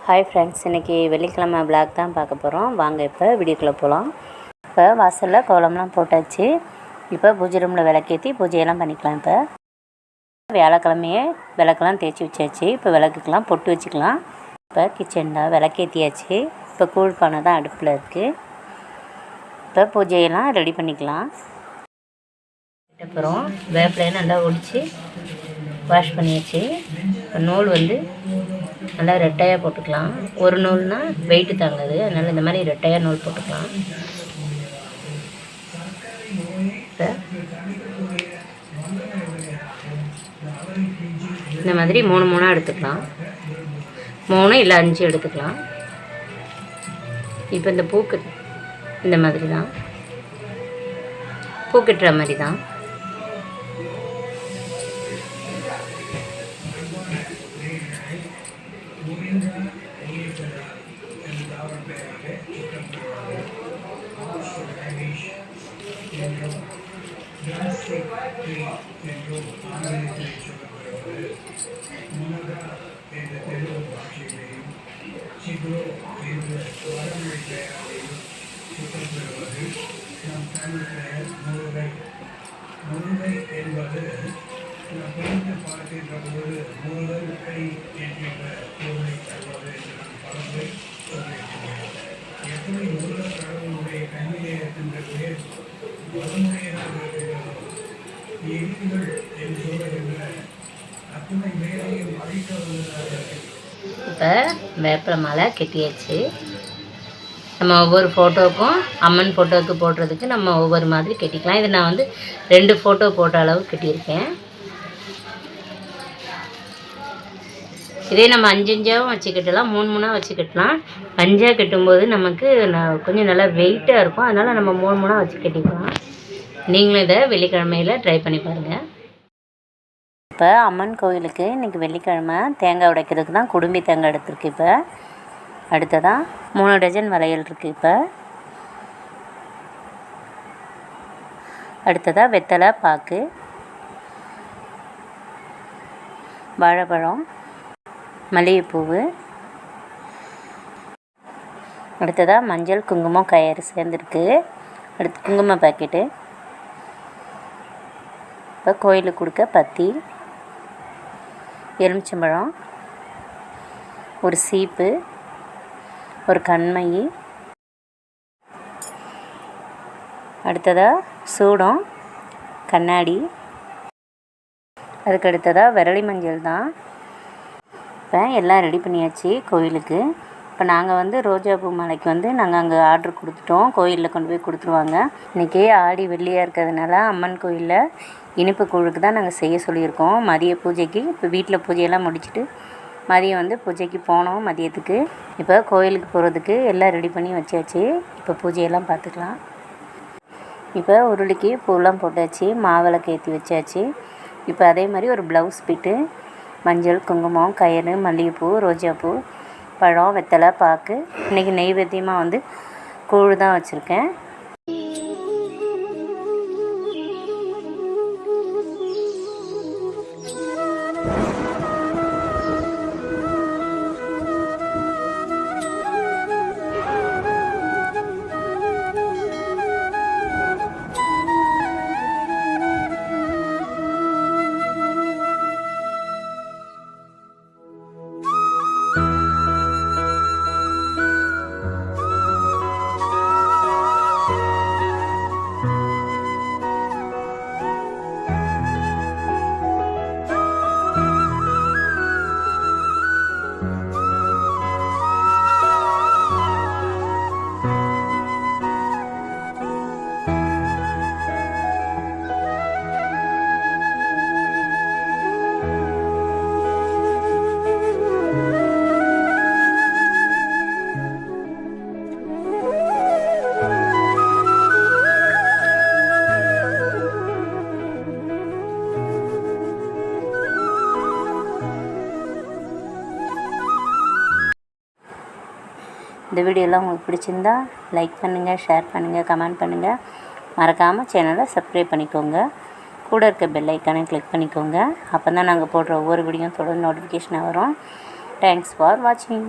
Hi friends, இன்றைக்கி வெள்ளிக்கிழமை vlog தான் பார்க்க போகிறோம். வாங்க இப்போ வீடியோக்குள்ளே போகலாம். இப்போ வாசலில் கோலம்லாம் போட்டாச்சு. இப்போ பூஜை ரூமில் விளக்கேற்றி பூஜையெல்லாம் பண்ணிக்கலாம். இப்போ வியாழக்கிழமையே விளக்கெல்லாம் தேய்ச்சி வச்சாச்சு. இப்போ விளக்குக்கெலாம் பொட்டு வச்சுக்கலாம். இப்போ கிச்சனில் விளக்கேற்றியாச்சு. இப்போ கூழ் பானை தான் அடுப்பில் இருக்குது. இப்போ பூஜையெல்லாம் ரெடி பண்ணிக்கலாம். அப்புறம் வேப்பிலையை நல்லா ஒடிச்சு வாஷ் பண்ணியாச்சு. இப்போ நூல் நல்லா ரெட்டையாக போட்டுக்கலாம். ஒரு நூல்னால் வெயிட்டு தாங்குது, அதனால் இந்த மாதிரி ரெட்டையாக நூல் போட்டுக்கலாம். இப்போ இந்த மாதிரி 3 எடுத்துக்கலாம். 3 இல்லை 5 எடுத்துக்கலாம். இப்போ இந்த பூக்கு இந்த மாதிரி தான், பூக்கட்டுற மாதிரி தான். முருகை என்பது புரிந்த பாடத்தின்ற போது முருகன் கை என்கின்ற பொருளை தருவது என்று பலமுறை சொல்லியிருக்கிறேன். எப்படி முருகன் கடவுளுடைய கண்ணிலே இருக்கின்ற உயர் வறுமுறையாக இருக்கிறதோ, எரிகள் என்று சொல்லுகின்ற அத்துணை மேலையும் அழிக்க வந்ததாக. இப்போ வேப்பிலை மாலை கட்டியாச்சு. நம்ம ஒவ்வொரு ஃபோட்டோவுக்கும் அம்மன் ஃபோட்டோவுக்கு போடுறதுக்கு நம்ம ஒவ்வொரு மாதிரி கட்டிக்கலாம். இது நான் 2 ஃபோட்டோ போட்ட அளவு கட்டியிருக்கேன். இதே நம்ம 5 வச்சுக்கிட்டலாம், 3 வச்சுக்கிட்டலாம். 5 கட்டும்போது நமக்கு கொஞ்சம் நல்லா வெயிட்டாக இருக்கும். அதனால் நம்ம 3 வச்சு கட்டிக்கலாம். நீங்களும் இதை வெள்ளிக்கிழமையில் ட்ரை பண்ணி பாருங்கள். இப்போ அம்மன் கோவிலுக்கு இன்றைக்கி வெள்ளிக்கிழமை தேங்காய் உடைக்கிறதுக்கு தான் குடும்பி தேங்காய் எடுத்துருக்கு. இப்போ அடுத்ததாக 3 டஜன் வளையல் இருக்குது. இப்போ அடுத்ததாக வெத்தலை பாக்கு, வாழைப்பழம், மல்லிகைப்பூவு, அடுத்ததாக மஞ்சள் குங்குமம் கயிறு சேர்ந்துருக்கு. அடுத்து குங்கும பாக்கெட்டு, இப்போ கோயிலுக்கு கொடுக்க பத்தி, எலுமிச்சம்பழம், ஒரு சீப்பு, ஒரு கண்மை, அடுத்ததாக சூடம், கண்ணாடி, அதுக்கு அடுத்ததாக விரலி மஞ்சள் தான். இப்போ எல்லாம் ரெடி பண்ணியாச்சு கோயிலுக்கு. இப்போ நாங்கள் ரோஜா பூ மாலைக்கு நாங்கள் அங்கே ஆர்டர் கொடுத்துட்டோம். கோயிலில் கொண்டு போய் கொடுத்துருவாங்க. இன்றைக்கி ஆடி வெள்ளியாக இருக்கிறதுனால அம்மன் கோயிலில் இனிப்பு கூழுக்கு தான் நாங்கள் செய்ய சொல்லியிருக்கோம். மதிய பூஜைக்கு இப்போ வீட்டில் பூஜையெல்லாம் முடிச்சுட்டு மதியம் பூஜைக்கு போனோம். மதியத்துக்கு இப்போ கோயிலுக்கு போகிறதுக்கு எல்லாம் ரெடி பண்ணி வச்சாச்சு. இப்போ பூஜையெல்லாம் பார்த்துக்கலாம். இப்போ உருளிக்கு பூலாம் போட்டாச்சு, மாவிளக்கு ஏற்றி வச்சாச்சு. இப்போ அதே மாதிரி ஒரு ப்ளவுஸ் பிட்டு, மஞ்சள் குங்குமம் கயிறு, மல்லிகைப்பூ, ரோஜாப்பூ, பழம், வெத்தலை பாக்கு. இன்றைக்கி நெய்வேத்தியமாக கூழ் தான் வச்சுருக்கேன். இந்த வீடியோலாம் உங்களுக்கு பிடிச்சிருந்தா லைக் பண்ணுங்கள், ஷேர் பண்ணுங்கள், கமெண்ட் பண்ணுங்கள். மறக்காமல் சேனலை சப்ஸ்கிரைப் பண்ணிக்கோங்க. கூட இருக்க பெல் ஐக்கானை கிளிக் பண்ணிக்கோங்க. அப்போ தான் நாங்கள் போடுற ஒவ்வொரு வீடியோவும் தொடர்ந்து நோட்டிஃபிகேஷனாக வரும். தேங்க்ஸ் ஃபார் வாட்சிங்.